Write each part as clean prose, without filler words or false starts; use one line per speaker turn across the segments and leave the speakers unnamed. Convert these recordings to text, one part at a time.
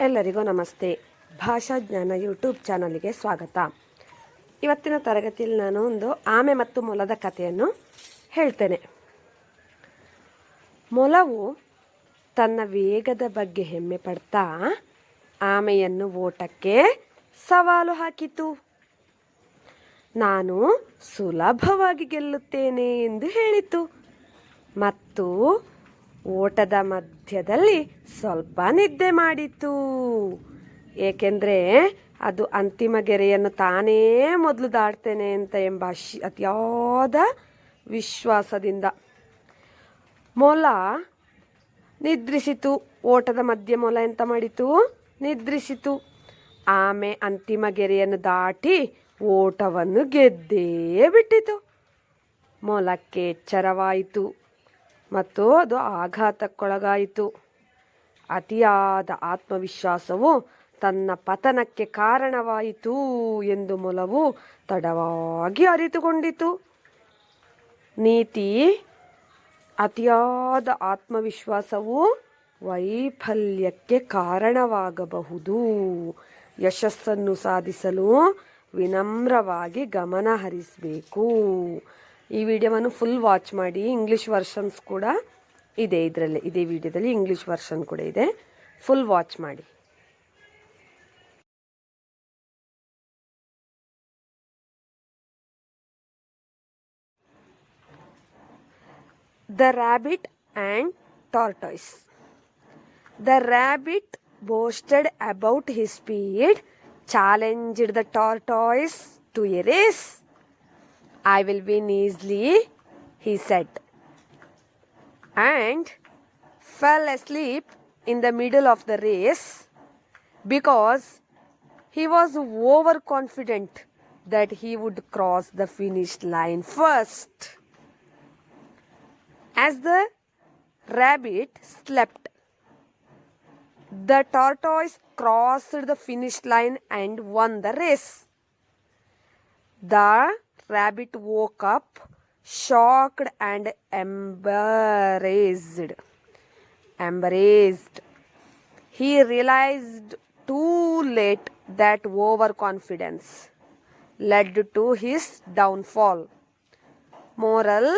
ಎಲ್ಲರಿಗೂ ನಮಸ್ತೆ. ಭಾಷಾ ಜ್ಞಾನ ಯೂಟ್ಯೂಬ್ ಚಾನಲ್ಗೆ ಸ್ವಾಗತ. ಇವತ್ತಿನ ತರಗತಿಯಲ್ಲಿ ನಾನು ಒಂದು ಆಮೆ ಮತ್ತು ಮೊಲದ ಕಥೆಯನ್ನು ಹೇಳ್ತೇನೆ. ಮೊಲವು ತನ್ನ ವೇಗದ ಬಗ್ಗೆ ಹೆಮ್ಮೆ ಪಡ್ತಾ ಆಮೆಯನ್ನು ಓಟಕ್ಕೆ ಸವಾಲು ಹಾಕಿತು. ನಾನು ಸುಲಭವಾಗಿ ಗೆಲ್ಲುತ್ತೇನೆ ಎಂದು ಹೇಳಿತು ಮತ್ತು ಓಟದ ಮಧ್ಯದಲ್ಲಿ ಸ್ವಲ್ಪ ನಿದ್ದೆ ಮಾಡಿತು. ಏಕೆಂದರೆ ಅದು ಅಂತಿಮ ಗೆರೆಯನ್ನು ತಾನೇ ಮೊದಲು ದಾಟ್ತೇನೆ ಅಂತ ಎಂಬ ಅತಿಯಾದ ವಿಶ್ವಾಸದಿಂದ. ಮೊಲ ನಿದ್ರಿಸಿತು. ಓಟದ ಮಧ್ಯೆ ಮೊಲ ಎಂತ ಮಾಡಿತು? ನಿದ್ರಿಸಿತು. ಆಮೆ ಅಂತಿಮ ಗೆರೆಯನ್ನು ದಾಟಿ ಓಟವನ್ನು ಗೆದ್ದೇ ಬಿಟ್ಟಿತು. ಮೊಲಕ್ಕೆ ಎಚ್ಚರವಾಯಿತು ಮತ್ತು ಅದು ಆಘಾತಕ್ಕೊಳಗಾಯಿತು. ಅತಿಯಾದ ಆತ್ಮವಿಶ್ವಾಸವು ತನ್ನ ಪತನಕ್ಕೆ ಕಾರಣವಾಯಿತು ಎಂದು ಮೊಲವು ತಡವಾಗಿ ಅರಿತುಕೊಂಡಿತು. ನೀತಿ: ಅತಿಯಾದ ಆತ್ಮವಿಶ್ವಾಸವು ವೈಫಲ್ಯಕ್ಕೆ ಕಾರಣವಾಗಬಹುದು. ಯಶಸ್ಸನ್ನು ಸಾಧಿಸಲು ವಿನಮ್ರವಾಗಿ ಗಮನ ಹರಿಸಬೇಕು. ಈ ವಿಡಿಯೋವನ್ನು ಫುಲ್ ವಾಚ್ ಮಾಡಿ. ಇಂಗ್ಲಿಷ್ ವರ್ಷನ್ಸ್ ಕೂಡ ಇದೆ ಇದರಲ್ಲಿ. ಇದೇ ವಿಡಿಯೋದಲ್ಲಿ ಇಂಗ್ಲಿಷ್ ವರ್ಷನ್ ಕೂಡ ಇದೆ. ಫುಲ್ ವಾಚ್ ಮಾಡಿ. The rabbit and tortoise. The rabbit boasted about his speed, challenged the tortoise to a race. I will win easily, he said, and fell asleep in the middle of the race because he was overconfident that he would cross the finish line first. As the rabbit slept, the tortoise crossed the finish line and won the race. The rabbit woke up shocked and embarrassed. He realized too late that overconfidence led to his downfall. Moral: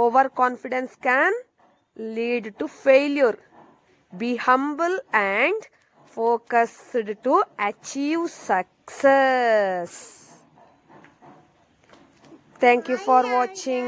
overconfidence can lead to failure. Be humble and focused to achieve success. Thank you for watching.